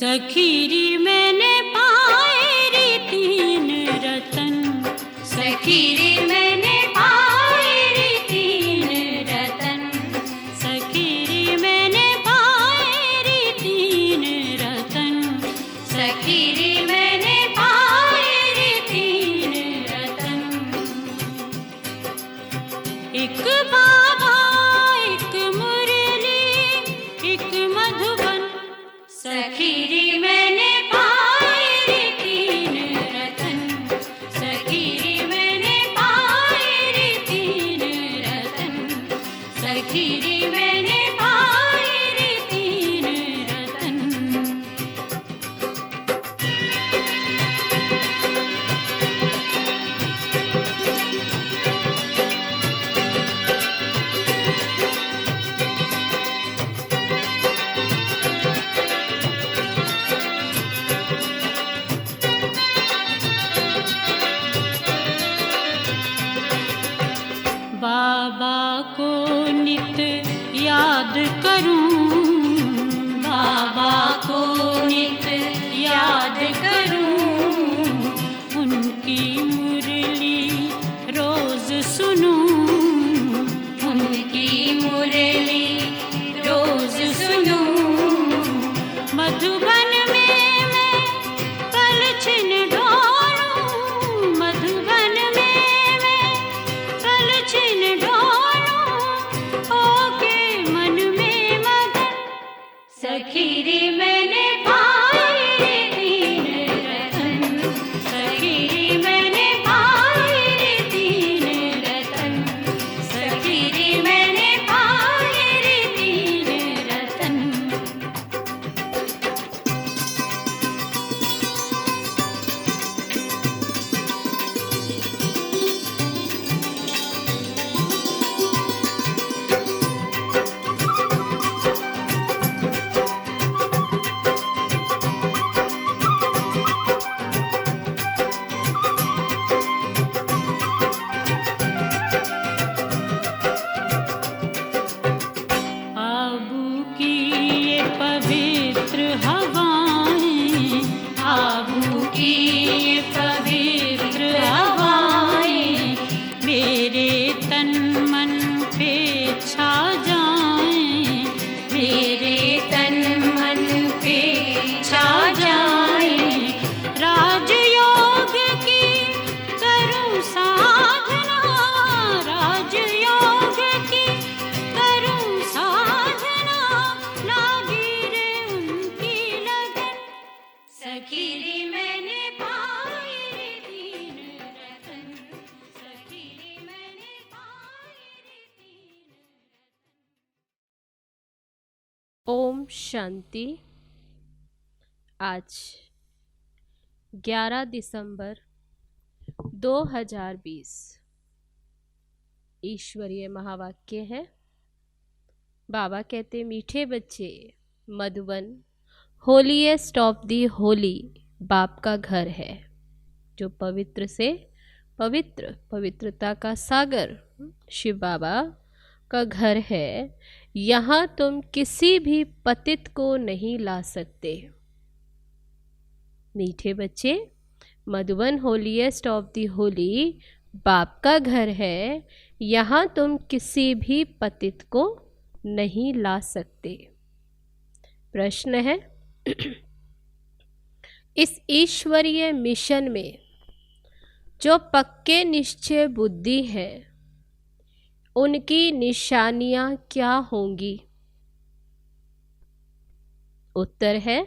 सखीरी मैंने पाए रे तीन रतन, सखीरी मैंने पाए रे तीन रतन, सखीरी मैंने पाए रे तीन रतन, सखीरी मैंने पाए रे तीन रतन। एक बाबा एक मुरली एक मधुबन, सखीरी मैंने पाए रे तीन रतन, सखीरी मैंने पाए रे तीन रतन, सखीरी मैंने पाए रे तीन रतन। बाबा को नित याद करूं, बाबा को नित याद करूं, उनकी मुरली रोज सुनूं, उनकी मुरली रोज सुनूं। मधुबन में मैं पलछिन ढोलूं, मधुबन में मैं पलछिन ढोलूं, होके मन में मगन, सखीरी मैंने पाए रे तीन रतन, सखीरी मैंने पाए रे तीन रतन, सखीरी मैंने पाए रे तीन रतन। आबू की ये पवित्र हवाएं, आबू की ये पवित्र हवाएं, मेरे तन मन पे छा जाएं, मेरे तन मन पे छा जाएं। राजयोग की करूं साधना, राजयोग की करूं साधना, लागी रे उनकी लगन, सखीरी मैंने पाए रे तीन रतन, सखीरी मैंने पाए रे तीन रतन। ओम शांति। आज 11 दिसंबर 2020 ईश्वरीय महावाक्य है। बाबा कहते, मीठे बच्चे, Madhuban holiest of the Holi बाप का घर है, जो पवित्र से पवित्र, पवित्रता का सागर शिव बाबा का घर है। यहाँ तुम किसी भी पतित को नहीं ला सकते। मीठे बच्चे, Madhuban holiest of the Holi बाप का घर है, यहाँ तुम किसी भी पतित को नहीं ला सकते। प्रश्न है, इस ईश्वरीय मिशन में जो पक्के निश्चय बुद्धि है, उनकी निशानियां क्या होंगी? उत्तर है,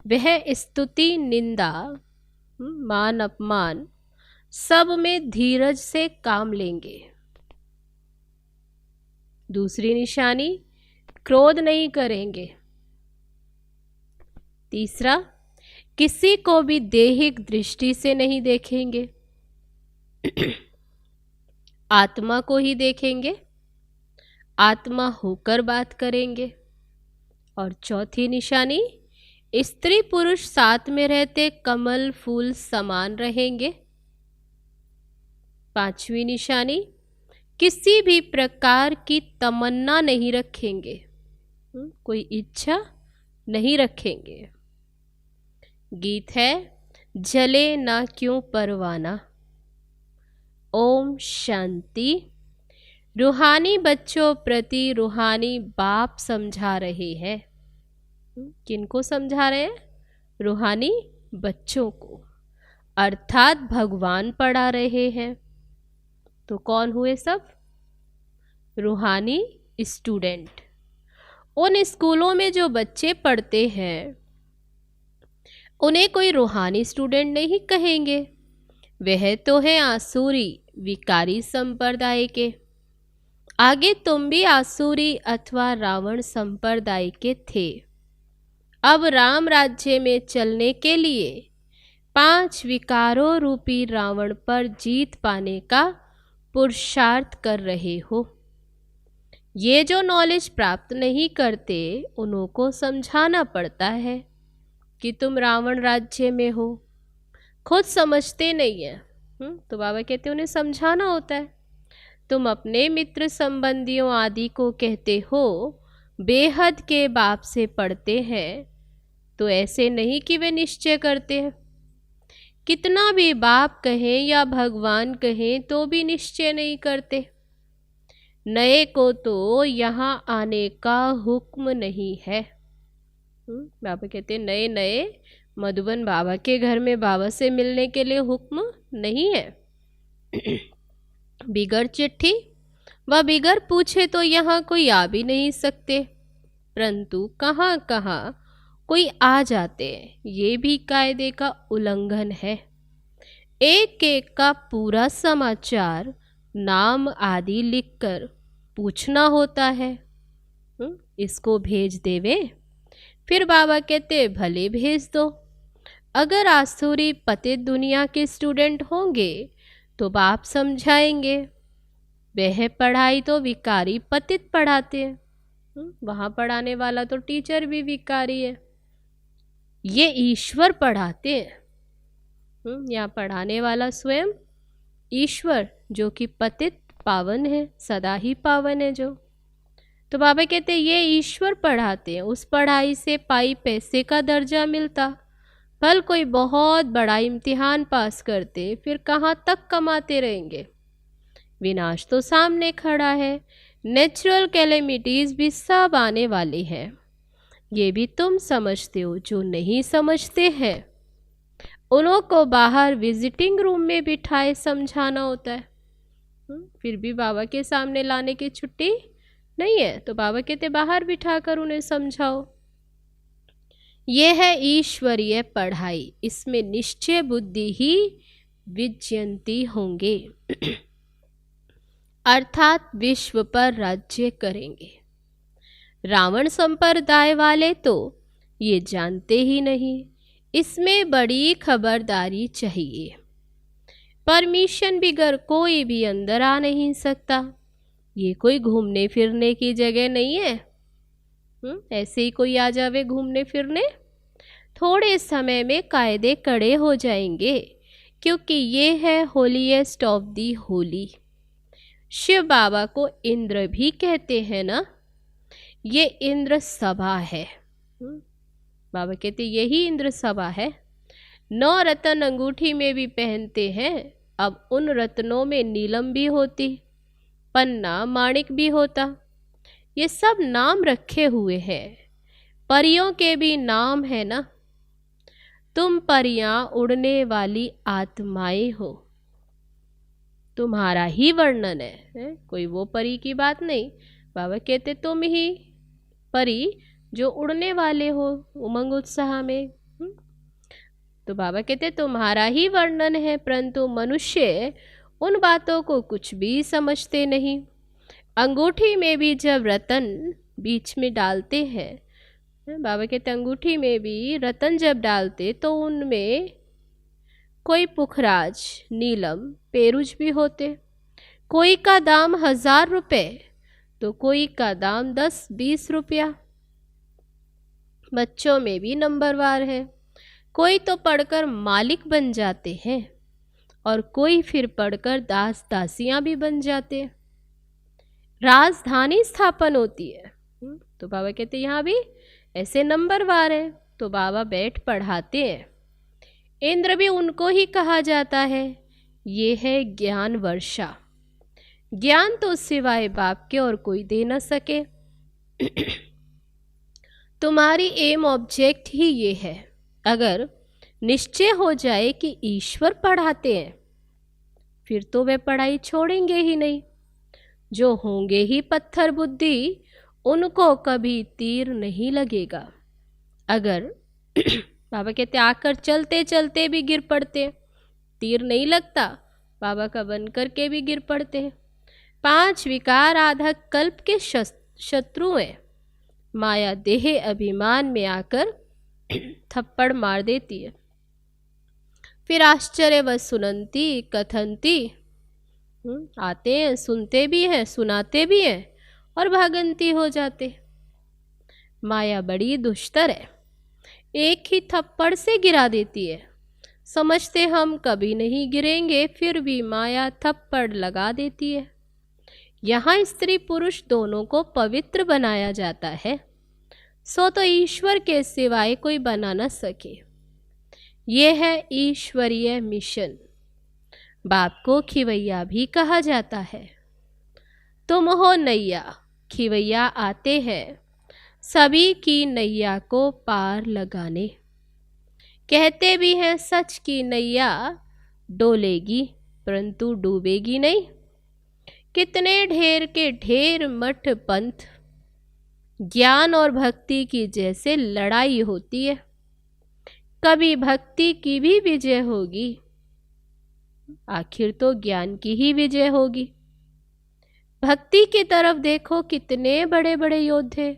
वह स्तुति, निंदा, मान अपमान सब में धीरज से काम लेंगे। दूसरी निशानी, क्रोध नहीं करेंगे। तीसरा, किसी को भी दैहिक दृष्टि से नहीं देखेंगे, आत्मा को ही देखेंगे, आत्मा होकर बात करेंगे। और चौथी निशानी, स्त्री पुरुष साथ में रहते कमल फूल समान रहेंगे। पांचवी निशानी, किसी भी प्रकार की तमन्ना नहीं रखेंगे, कोई इच्छा नहीं रखेंगे। गीत है जले ना क्यों परवाना। ओम शांति। रूहानी बच्चों प्रति रूहानी बाप समझा रहे हैं। किनको समझा रहे हैं? रूहानी बच्चों को, अर्थात भगवान पढ़ा रहे हैं। तो कौन हुए सब? रूहानी स्टूडेंट। उन स्कूलों में जो बच्चे पढ़ते हैं उन्हें कोई रूहानी स्टूडेंट नहीं कहेंगे, वह तो है आसुरी विकारी संप्रदाय के। आगे तुम भी आसुरी अथवा रावण संप्रदाय के थे। अब राम राज्य में चलने के लिए 5 विकारों रूपी रावण पर जीत पाने का पुरुषार्थ कर रहे हो। ये जो नॉलेज प्राप्त नहीं करते उन्हों को समझाना पड़ता है कि तुम रावण राज्य में हो, खुद समझते नहीं है। तो बाबा कहते उन्हें समझाना होता है। तुम अपने मित्र संबंधियों आदि को कहते हो बेहद के बाप से पढ़ते हैं, तो ऐसे नहीं कि वे निश्चय करते हैं। कितना भी बाप कहें या भगवान कहें तो भी निश्चय नहीं करते। नए को तो यहाँ आने का हुक्म नहीं है। बाबा कहते नए नए मधुबन बाबा के घर में बाबा से मिलने के लिए हुक्म नहीं है। बिगर चिट्ठी व बिगर पूछे तो यहाँ कोई आ भी नहीं सकते, परंतु कहाँ कहाँ कोई आ जाते हैं। ये भी कायदे का उल्लंघन है। एक एक का पूरा समाचार नाम आदि लिखकर पूछना होता है। इसको भेज देवे। फिर बाबा कहते भले भेज दो। अगर आसुरी पतित दुनिया के स्टूडेंट होंगे तो बाप समझाएंगे। वह पढ़ाई तो विकारी पतित पढ़ाते हैं। वहाँ पढ़ाने वाला तो टीचर भी विकारी है। ये ईश्वर पढ़ाते हैं। यहाँ पढ़ाने वाला स्वयं ईश्वर जो कि पतित पावन है, सदा ही पावन है जो। तो बाबा कहते ये ईश्वर पढ़ाते हैं। उस पढ़ाई से पाई पैसे का दर्जा मिलता। भल कोई बहुत बड़ा इम्तिहान पास करते फिर कहाँ तक कमाते रहेंगे। विनाश तो सामने खड़ा है। नेचुरल कैलेमिटीज भी सब आने वाले हैं। ये भी तुम समझते हो। जो नहीं समझते हैं उन्हों को बाहर विजिटिंग रूम में बिठाए समझाना होता है। फिर भी बाबा के सामने लाने की छुट्टी नहीं है। तो बाबा कहते बाहर बिठाकर उन्हें समझाओ। यह है ईश्वरीय पढ़ाई। इसमें निश्चय बुद्धि ही विजयंती होंगे, अर्थात विश्व पर राज्य करेंगे। रावण संप्रदाय वाले तो ये जानते ही नहीं। इसमें बड़ी खबरदारी चाहिए। परमिशन बिगर कोई भी अंदर आ नहीं सकता। ये कोई घूमने फिरने की जगह नहीं है। ऐसे ही कोई आ जावे घूमने फिरने, थोड़े समय में कायदे कड़े हो जाएंगे, क्योंकि ये है holiest of the holy. Shiv Baba को इंद्र भी कहते हैं ना। ये इंद्र सभा है। बाबा कहते यही इंद्र सभा है। 9 रत्न अंगूठी में भी पहनते हैं। अब उन रत्नों में नीलम भी होती, पन्ना माणिक भी होता। ये सब नाम रखे हुए हैं। परियों के भी नाम है ना। तुम परियां उड़ने वाली आत्माएं हो। तुम्हारा ही वर्णन है, कोई वो परी की बात नहीं। बाबा कहते तुम ही परी जो उड़ने वाले हो उमंग उत्साह में। तो बाबा कहते तुम्हारा ही वर्णन है, परंतु मनुष्य उन बातों को कुछ भी समझते नहीं। अंगूठी में भी जब रतन बीच में डालते हैं बाबा कहते अंगूठी में भी रतन जब डालते तो उनमें कोई पुखराज, नीलम, पेरुज भी होते। कोई का दाम 1000 रुपये तो कोई का दाम 10-20 रुपया। बच्चों में भी नंबरवार है। कोई तो पढ़कर मालिक बन जाते हैं और कोई फिर पढ़कर दास दासियां भी बन जाते हैं। राजधानी स्थापन होती है। तो बाबा कहते यहाँ भी ऐसे नंबरवार है। तो बाबा बैठ पढ़ाते हैं। इंद्र भी उनको ही कहा जाता है। ये है ज्ञान वर्षा। ज्ञान तो सिवाय बाप के और कोई दे न सके। तुम्हारी एम ऑब्जेक्ट ही ये है। अगर निश्चय हो जाए कि ईश्वर पढ़ाते हैं फिर तो वे पढ़ाई छोड़ेंगे ही नहीं। जो होंगे ही पत्थर बुद्धि उनको कभी तीर नहीं लगेगा। अगर बाबा कहते आकर चलते चलते भी गिर पड़ते, तीर नहीं लगता, बाबा का बन करके भी गिर पड़ते हैं। 5 विकार आधा कल्प के शत्रु हैं। माया देह अभिमान में आकर थप्पड़ मार देती है। फिर आश्चर्य व सुनंती कथनती, आते हैं, सुनते भी हैं, सुनाते भी हैं और भागंती हो जाते। माया बड़ी दुष्टर है, एक ही थप्पड़ से गिरा देती है। समझते हम कभी नहीं गिरेंगे, फिर भी माया थप्पड़ लगा देती है। यहाँ स्त्री पुरुष दोनों को पवित्र बनाया जाता है, सो तो ईश्वर के सिवाय कोई बना न सके। ये है ईश्वरीय मिशन। बाप को खिवैया भी कहा जाता है। तुम हो नैया, खिवैया आते हैं सभी की नैया को पार लगाने। कहते भी हैं सच की नैया डोलेगी परंतु डूबेगी नहीं। कितने ढेर के ढेर मठ पंथ, ज्ञान और भक्ति की जैसे लड़ाई होती है। कभी भक्ति की भी विजय होगी, आखिर तो ज्ञान की ही विजय होगी। भक्ति की तरफ देखो, कितने बड़े बड़े योद्धे,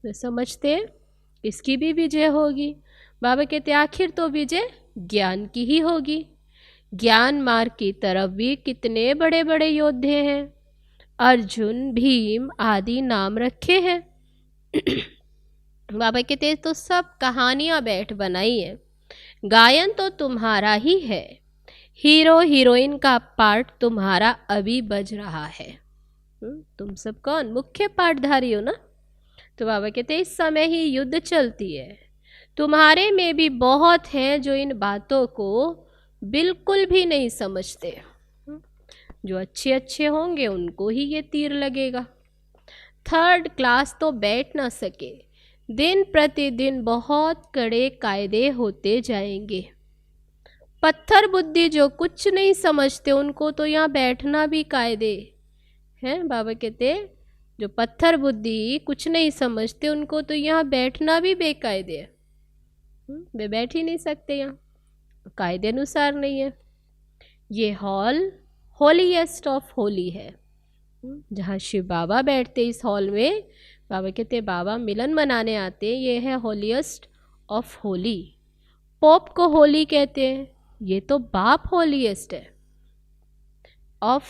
समझते हैं इसकी भी विजय होगी। बाबा कहते आखिर तो विजय ज्ञान की ही होगी। ज्ञान मार्ग की तरफ भी कितने बड़े बड़े योद्धे हैं, अर्जुन, भीम आदि नाम रखे हैं। बाबा कहते तो सब कहानियां बैठ बनाई है, गायन तो तुम्हारा ही है, हीरो हीरोइन का पार्ट तुम्हारा अभी बज रहा है। तुम सब कौन मुख्य पाठधारी हो ना। तो बाबा कहते इस समय ही युद्ध चलती है। तुम्हारे में भी बहुत हैं जो इन बातों को बिल्कुल भी नहीं समझते। जो अच्छे अच्छे होंगे उनको ही ये तीर लगेगा। 3rd क्लास तो बैठ ना सके। दिन प्रतिदिन बहुत कड़े कायदे होते जाएंगे। पत्थर बुद्धि जो कुछ नहीं समझते उनको तो यहाँ बैठना भी कायदे हैं। बाबा कहते जो पत्थर बुद्धि कुछ नहीं समझते उनको तो यहाँ बैठना भी बेकायदे है। वे बैठ ही नहीं सकते, यहाँ कायदे अनुसार नहीं है। ये हॉल होलीएस्ट ऑफ होली है, जहाँ शिव बाबा बैठते। इस हॉल में बाबा कहते बाबा मिलन मनाने आते। ये है होलीएस्ट ऑफ होली। पोप को होली कहते हैं, ये तो बाप होलीएस्ट है ऑफ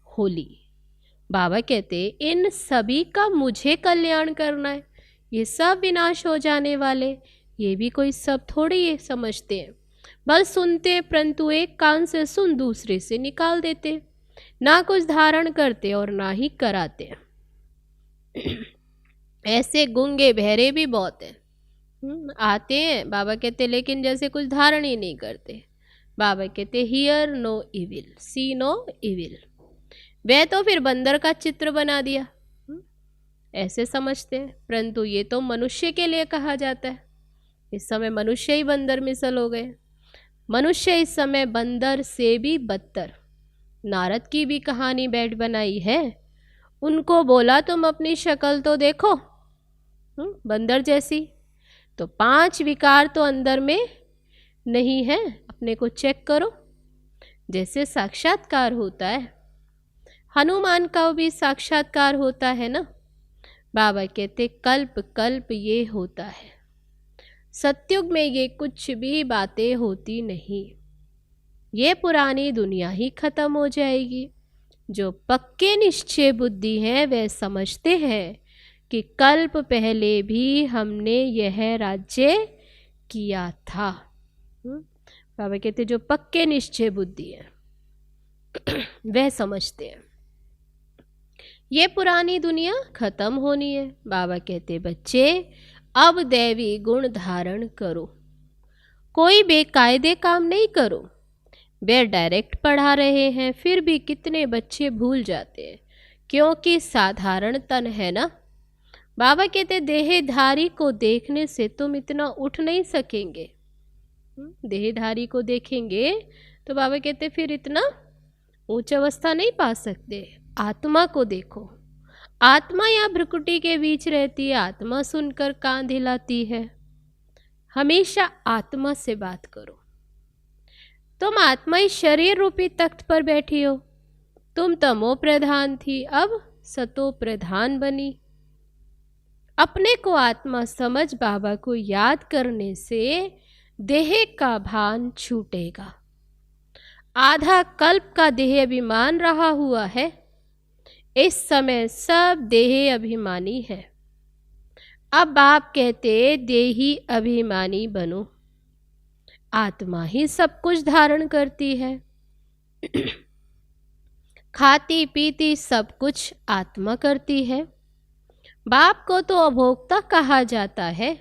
होली। बाबा कहते इन सभी का मुझे कल्याण करना है, ये सब विनाश हो जाने वाले। ये भी कोई सब थोड़ी ये समझते हैं, बस सुनते परंतु एक कान से सुन दूसरे से निकाल देते, ना कुछ धारण करते और ना ही कराते। ऐसे गुंगे बहरे भी बहुत हैं, आते हैं बाबा कहते लेकिन जैसे कुछ धारण ही नहीं करते। बाबा कहते hear no evil, see no evil. वह तो फिर बंदर का चित्र बना दिया, ऐसे समझते हैं, परंतु ये तो मनुष्य के लिए कहा जाता है। इस समय मनुष्य ही बंदर मिसल हो गए। मनुष्य इस समय बंदर से भी बदतर। नारद की भी कहानी बैठ बनाई है। उनको बोला तुम अपनी शक्ल तो देखो बंदर जैसी, तो 5 विकार तो अंदर में नहीं है, अपने को चेक करो। जैसे साक्षात्कार होता है, हनुमान का भी साक्षात्कार होता है ना। बाबा कहते कल्प कल्प ये होता है, सतयुग में ये कुछ भी बातें होती नहीं, ये पुरानी दुनिया ही खत्म हो जाएगी। जो पक्के निश्चय बुद्धि हैं वे समझते हैं कि कल्प पहले भी हमने यह राज्य किया था। बाबा कहते जो पक्के निश्चय बुद्धि है वह समझते हैं ये पुरानी दुनिया खत्म होनी है। बाबा कहते बच्चे अब दैवी गुण धारण करो, कोई बेकायदे काम नहीं करो। वे डायरेक्ट पढ़ा रहे हैं फिर भी कितने बच्चे भूल जाते हैं क्योंकि साधारण तन है ना। बाबा कहते देहधारी को देखने से तुम इतना उठ नहीं सकेंगे। देहधारी को देखेंगे तो बाबा कहते फिर इतना उच्च अवस्था नहीं पा सकते। आत्मा को देखो, आत्मा या भ्रुकुटी के बीच रहती है, आत्मा सुनकर कान हिलाती है। हमेशा आत्मा से बात करो। तुम आत्मा ही शरीर रूपी तख्त पर बैठी हो, तुम तमो प्रधान थी अब सतो प्रधान बनी। अपने को आत्मा समझ बाबा को याद करने से देह का भान छूटेगा। आधा कल्प का देह अभिमान रहा हुआ है, इस समय सब देह अभिमानी है। अब आप कहते देही अभिमानी बनो, आत्मा ही सब कुछ धारण करती है। खाती पीती सब कुछ आत्मा करती है। बाप को तो अभोक्ता कहा जाता है,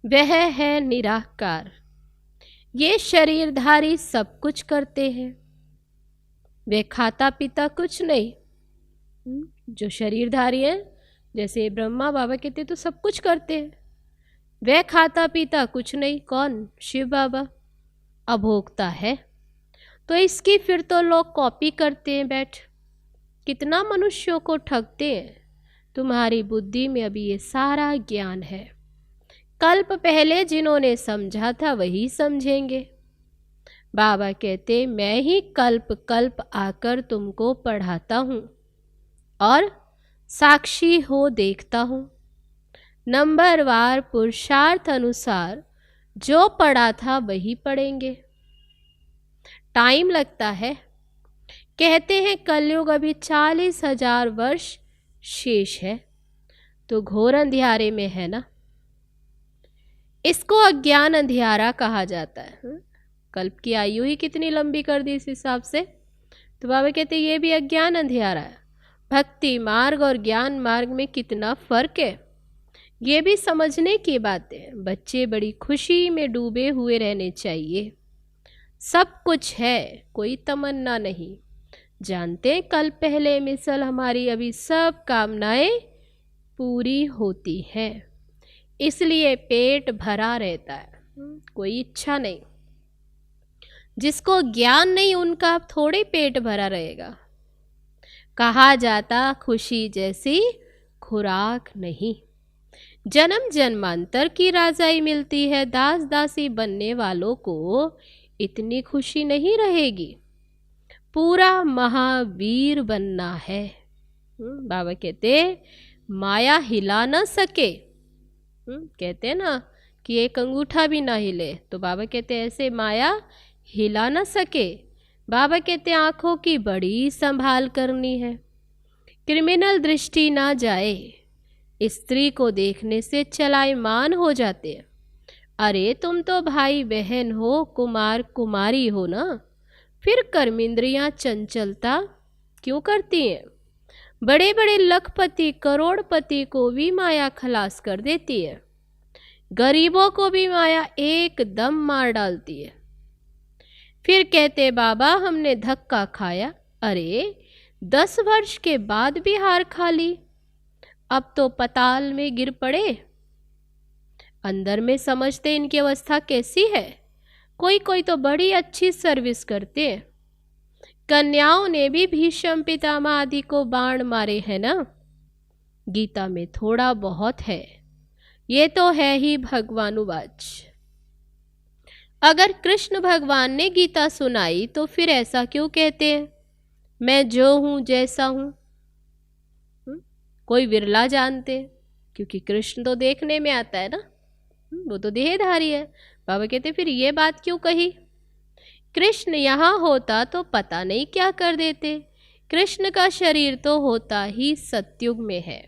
वह है निराकार। ये शरीरधारी सब कुछ करते हैं, वे खाता पीता कुछ नहीं। जो शरीरधारी है जैसे ब्रह्मा बाबा कहते तो सब कुछ करते हैं, वह खाता पीता कुछ नहीं। कौन? शिव बाबा अभोक्ता है। तो इसकी फिर तो लोग कॉपी करते हैं बैठ, कितना मनुष्यों को ठगते हैं। तुम्हारी बुद्धि में अभी ये सारा ज्ञान है, कल्प पहले जिन्होंने समझा था वही समझेंगे। बाबा कहते मैं ही कल्प कल्प आकर तुमको पढ़ाता हूँ और साक्षी हो देखता हूँ। नंबरवार पुरुषार्थ अनुसार जो पढ़ा था वही पढ़ेंगे। टाइम लगता है, कहते हैं कलयुग अभी 40,000 वर्ष शेष है, तो घोर अंधियारे में है ना। इसको अज्ञान अंधियारा कहा जाता है। कल्प की आयु ही कितनी लंबी कर दी इस हिसाब से, तो बाबा कहते ये भी अज्ञान अंधियारा है। भक्ति मार्ग और ज्ञान मार्ग में कितना फर्क है, ये भी समझने की बात है। बच्चे बड़ी खुशी में डूबे हुए रहने चाहिए। सब कुछ है, कोई तमन्ना नहीं। जानते कल पहले मिसल हमारी अभी सब कामनाएं पूरी होती हैं, इसलिए पेट भरा रहता है, कोई इच्छा नहीं। जिसको ज्ञान नहीं उनका थोड़े पेट भरा रहेगा। कहा जाता खुशी जैसी खुराक नहीं। जन्म जन्मांतर की राजाई मिलती है, दास दासी बनने वालों को इतनी खुशी नहीं रहेगी। पूरा महावीर बनना है। बाबा कहते माया हिला न सके। कहते ना कि एक अंगूठा भी ना हिले, तो बाबा कहते ऐसे माया हिला न सके। बाबा कहते आंखों की बड़ी संभाल करनी है, क्रिमिनल दृष्टि ना जाए। स्त्री को देखने से चलायमान हो जाते हैं। अरे तुम तो भाई बहन हो, कुमार कुमारी हो ना, फिर कर्मेंद्रियां चंचलता क्यों करती हैं? बड़े बड़े लखपति करोड़पति को भी माया खलास कर देती है, गरीबों को भी माया एकदम मार डालती है। फिर कहते बाबा हमने धक्का खाया, अरे 10 वर्ष के बाद भी हार खा ली, अब तो पताल में गिर पड़े। अंदर में समझते इनकी अवस्था कैसी है। कोई कोई तो बड़ी अच्छी सर्विस करते हैं। कन्याओं ने भी भीष्म पितामह आदि को बाण मारे हैं ना। गीता में थोड़ा बहुत है, ये तो है ही भगवानुवाच। अगर कृष्ण भगवान ने गीता सुनाई तो फिर ऐसा क्यों कहते हैं मैं जो हूं जैसा हूं? कोई विरला जानते, क्योंकि कृष्ण तो देखने में आता है ना, वो तो देहधारी है। बाबा कहते फिर ये बात क्यों कही? कृष्ण यहाँ होता तो पता नहीं क्या कर देते। कृष्ण का शरीर तो होता ही सतयुग में है।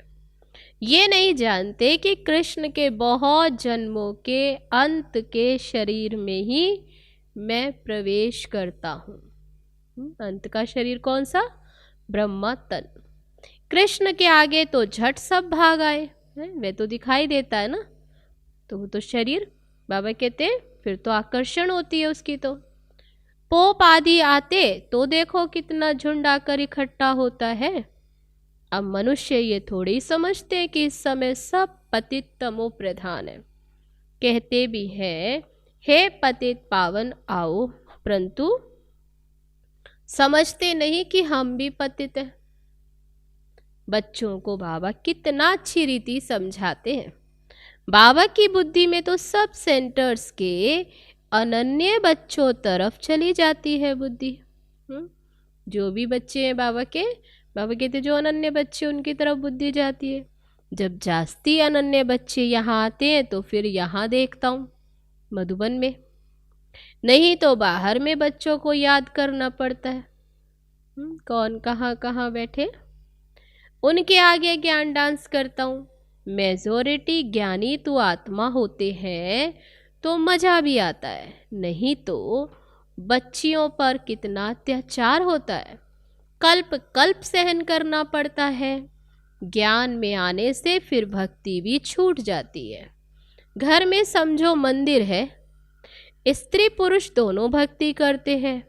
ये नहीं जानते कि कृष्ण के बहुत जन्मों के अंत के शरीर में ही मैं प्रवेश करता हूँ। अंत का शरीर कौन सा? ब्रह्मा तन। कृष्ण के आगे तो झट सब भाग आए, वे तो दिखाई देता है ना, तो वो तो शरीर। बाबा कहते फिर तो आकर्षण होती है उसकी। तो पोप आदि आते तो देखो कितना झुंड आकर इकट्ठा होता है। अब मनुष्य ये थोड़ी ही समझते कि इस समय सब पतित तमो प्रधान है। कहते भी हैं हे पतित पावन आओ, परंतु समझते नहीं कि हम भी पतित हैं। बच्चों को बाबा कितना अच्छी रीति समझाते हैं। बाबा की बुद्धि में तो सब सेंटर्स के अनन्य बच्चों तरफ चली जाती है बुद्धि। जो भी बच्चे हैं बाबा कहते जो अनन्य बच्चे उनकी तरफ बुद्धि जाती है। जब जास्ती अनन्य बच्चे यहाँ आते हैं तो फिर यहाँ देखता हूँ मधुबन में, नहीं तो बाहर में बच्चों को याद करना पड़ता है। कौन कहाँ कहाँ बैठे, उनके आगे ज्ञान डांस करता हूँ। मेजॉरिटी ज्ञानी तो आत्मा होते हैं तो मज़ा भी आता है, नहीं तो बच्चियों पर कितना अत्याचार होता है, कल्प कल्प सहन करना पड़ता है। ज्ञान में आने से फिर भक्ति भी छूट जाती है। घर में समझो मंदिर है, स्त्री पुरुष दोनों भक्ति करते हैं।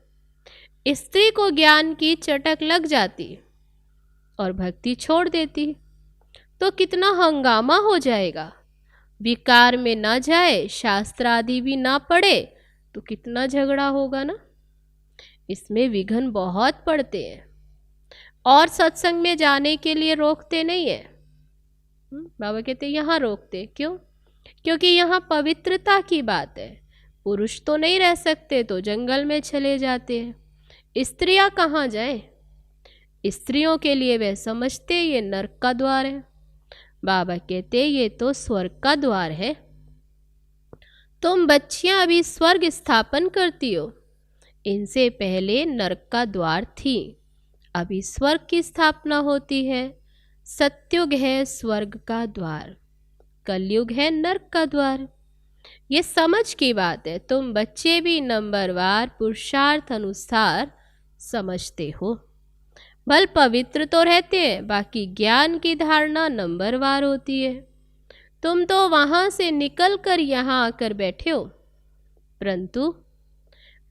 स्त्री को ज्ञान की चटक लग जाती और भक्ति छोड़ देती तो कितना हंगामा हो जाएगा। विकार में ना जाए, शास्त्र आदि भी ना पढ़े तो कितना झगड़ा होगा ना। इसमें विघ्न बहुत पड़ते हैं और सत्संग में जाने के लिए रोकते नहीं है। बाबा कहते यहाँ रोकते क्यों? क्योंकि यहाँ पवित्रता की बात है। पुरुष तो नहीं रह सकते तो जंगल में चले जाते हैं, स्त्रियाँ कहाँ जाए? स्त्रियों के लिए वे समझते ये नरक का द्वार है। बाबा कहते ये तो स्वर्ग का द्वार है। तुम बच्चियां अभी स्वर्ग स्थापन करती हो, इनसे पहले नरक का द्वार थी, अभी स्वर्ग की स्थापना होती है। सत्युग है स्वर्ग का द्वार, कलयुग है नरक का द्वार। ये समझ की बात है। तुम बच्चे भी नंबरवार पुरुषार्थ अनुसार समझते हो। बल पवित्र तो रहते हैं, बाकी ज्ञान की धारणा नंबरवार होती है। तुम तो वहाँ से निकल कर यहाँ आकर बैठे हो, परंतु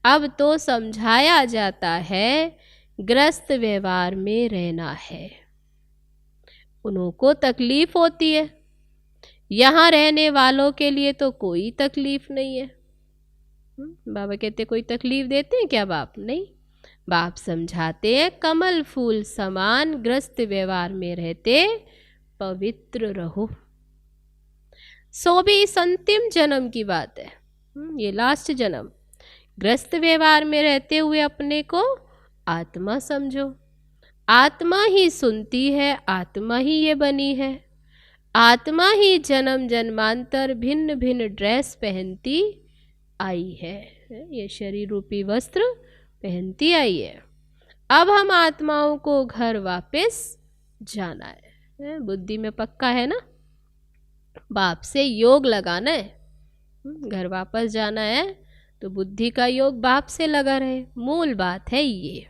अब तो समझाया जाता है ग्रस्त व्यवहार में रहना है। उनको तकलीफ होती है, यहाँ रहने वालों के लिए तो कोई तकलीफ नहीं है। बाबा कहते कोई तकलीफ देते हैं क्या बाप? नहीं, बाप समझाते हैं कमल फूल समान ग्रस्त व्यवहार में रहते पवित्र रहो। सो भी इस अंतिम जन्म की बात है, ये लास्ट जन्म। ग्रस्त व्यवहार में रहते हुए अपने को आत्मा समझो। आत्मा ही सुनती है, आत्मा ही ये बनी है, आत्मा ही जन्म जन्मांतर भिन्न भिन्न ड्रेस पहनती आई है। ये शरीर रूपी वस्त्र पहनती आई है। अब हम आत्माओं को घर वापस जाना है। बुद्धि में पक्का है ना, बाप से योग लगाना है। घर वापस जाना है तो बुद्धि का योग बाप से लगा रहे, मूल बात है ये।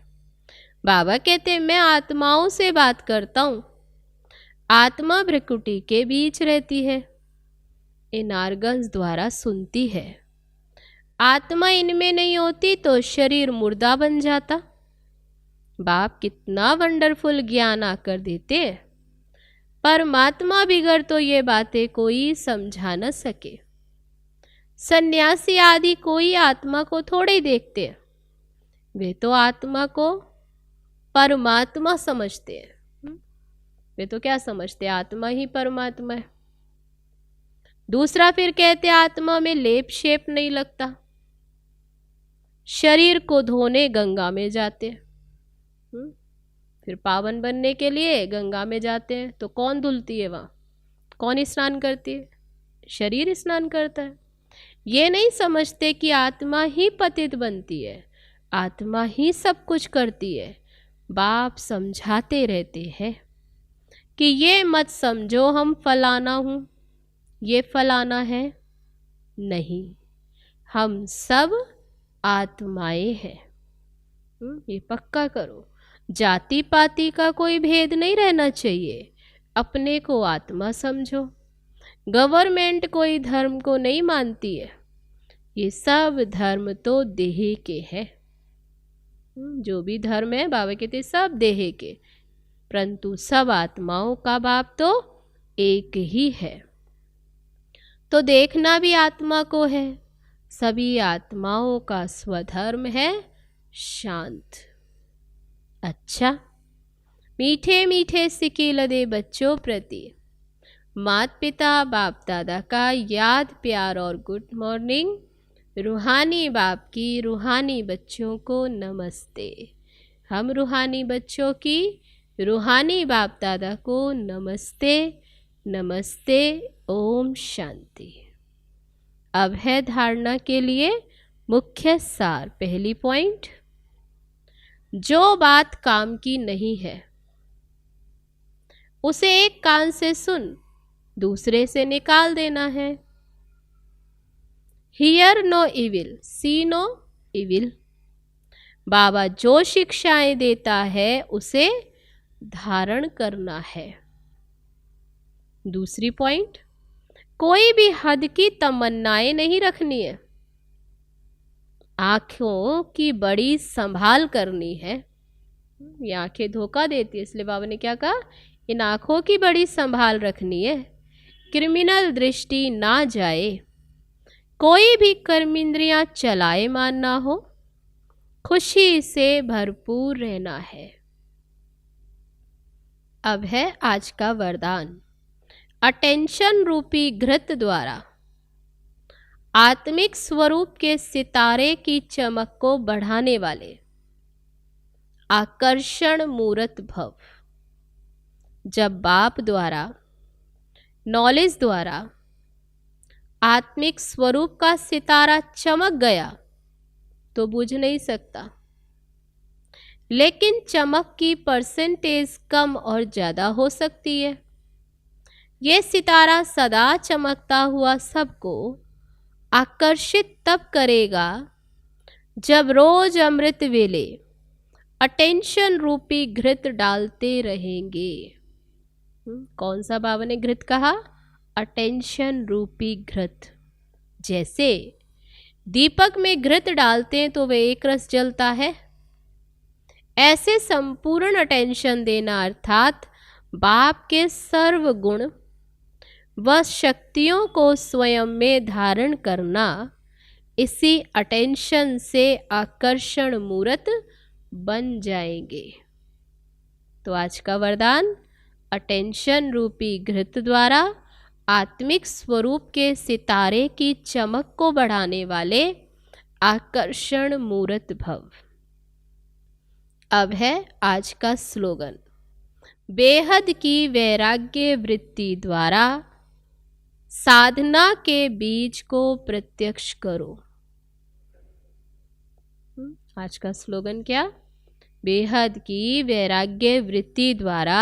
बाबा कहते मैं आत्माओं से बात करता हूँ। आत्मा भ्रिकुटी के बीच रहती है, इन आर्गन्स द्वारा सुनती है। आत्मा इनमें नहीं होती तो शरीर मुर्दा बन जाता। बाप कितना वंडरफुल ज्ञान आकर देते हैं। परमात्मा बिगड़ तो ये बातें कोई समझा न सके। सन्यासी आदि कोई आत्मा को थोड़े ही देखते हैं, वे तो आत्मा को परमात्मा समझते हैं। वे तो क्या समझते हैं? आत्मा ही परमात्मा है। दूसरा फिर कहते आत्मा में लेप शेप नहीं लगता। शरीर को धोने गंगा में जाते हैं, फिर पावन बनने के लिए गंगा में जाते हैं, तो कौन धुलती है वहाँ, कौन स्नान करती है, शरीर स्नान करता है। ये नहीं समझते कि आत्मा ही पतित बनती है, आत्मा ही सब कुछ करती है। बाप समझाते रहते हैं कि ये मत समझो हम फलाना हूँ, ये फलाना है, नहीं, हम सब आत्माएं हैं। ये पक्का करो, जाति पाति का कोई भेद नहीं रहना चाहिए, अपने को आत्मा समझो। गवर्नमेंट कोई धर्म को नहीं मानती है, ये सब धर्म तो देह के हैं। जो भी धर्म है बाबा कहते सब देह के, परंतु सब आत्माओं का बाप तो एक ही है। तो देखना भी आत्मा को है। सभी आत्माओं का स्वधर्म है शांत। अच्छा, मीठे मीठे सिकील दे बच्चों प्रति माता पिता बाप दादा का याद प्यार और गुड मॉर्निंग। रूहानी बाप की रूहानी बच्चों को नमस्ते। हम रूहानी बच्चों की रूहानी बाप दादा को नमस्ते नमस्ते। ओम शांति। अब है धारणा के लिए मुख्य सार। पहली पॉइंट, जो बात काम की नहीं है उसे एक कान से सुन, दूसरे से निकाल देना है। Hear no evil, see no evil. Baba जो शिक्षाएं देता है उसे धारण करना है। दूसरी पॉइंट, कोई भी हद की तमन्नाएं नहीं रखनी है। आंखों की बड़ी संभाल करनी है। ये आंखें धोखा देती है, इसलिए बाबा ने क्या कहा, इन आंखों की बड़ी संभाल रखनी है, क्रिमिनल दृष्टि ना जाए, कोई भी कर्मेंद्रियां चलाए मान ना हो, खुशी से भरपूर रहना है। अब है आज का वरदान। अटेंशन रूपी घृत द्वारा आत्मिक स्वरूप के सितारे की चमक को बढ़ाने वाले आकर्षण मूर्त भव। जब बाप द्वारा नॉलेज द्वारा आत्मिक स्वरूप का सितारा चमक गया तो बुझ नहीं सकता, लेकिन चमक की परसेंटेज कम और ज़्यादा हो सकती है। ये सितारा सदा चमकता हुआ सबको आकर्षित तब करेगा जब रोज अमृत वेले अटेंशन रूपी घृत डालते रहेंगे। कौन सा बाबा ने घृत कहा? अटेंशन रूपी घृत। जैसे दीपक में घृत डालते हैं तो वह एक रस जलता है, ऐसे संपूर्ण अटेंशन देना अर्थात बाप के सर्व गुण व शक्तियों को स्वयं में धारण करना, इसी अटेंशन से आकर्षण मूर्त बन जाएंगे। तो आज का वरदान, अटेंशन रूपी घृत द्वारा आत्मिक स्वरूप के सितारे की चमक को बढ़ाने वाले आकर्षण मूर्त भव। अब है आज का स्लोगन, बेहद की वैराग्य वृत्ति द्वारा साधना के बीज को प्रत्यक्ष करो। आज का स्लोगन क्या? बेहद की वैराग्य वृत्ति द्वारा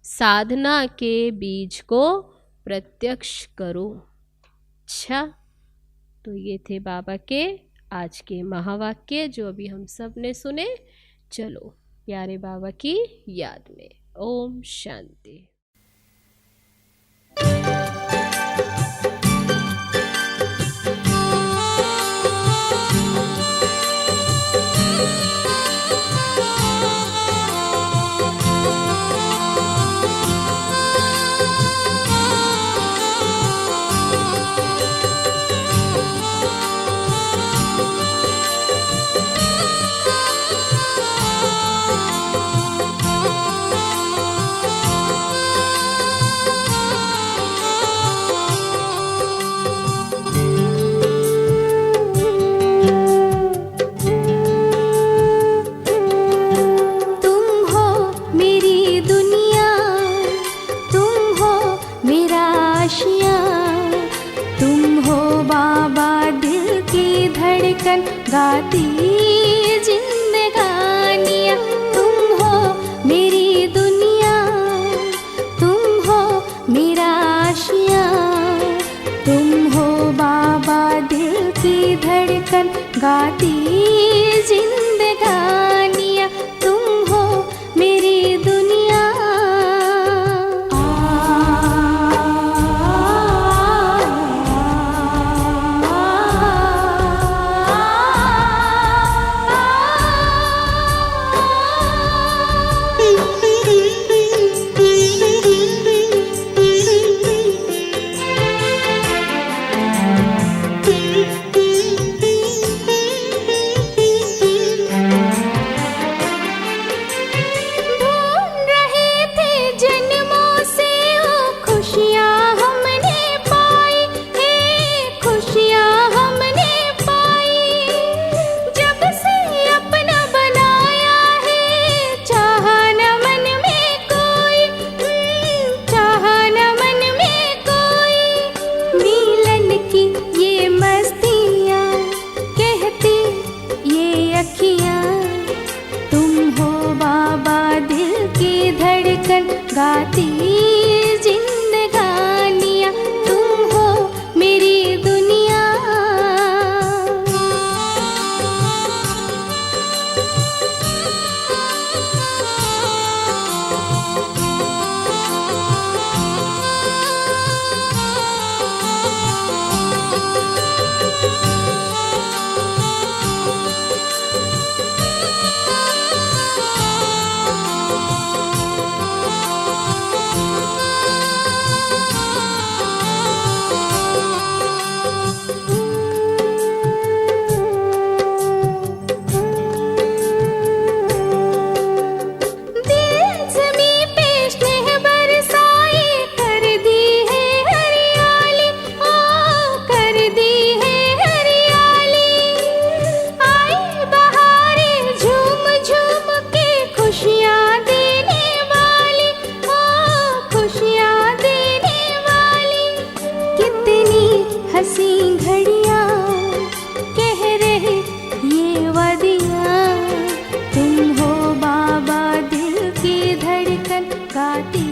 साधना के बीज को प्रत्यक्ष करो। अच्छा, तो ये थे बाबा के आज के महावाक्य जो अभी हम सब ने सुने। चलो प्यारे बाबा की याद में ओम शांति। गाती जिंदगानियाँ, तुम हो मेरी दुनिया। गाती जिंदगानियाँ, तुम हो मेरी दुनिया। हसी घड़ियाँ कह रहे ये वादियाँ, तुम हो बाबा दिल की धड़कन गाती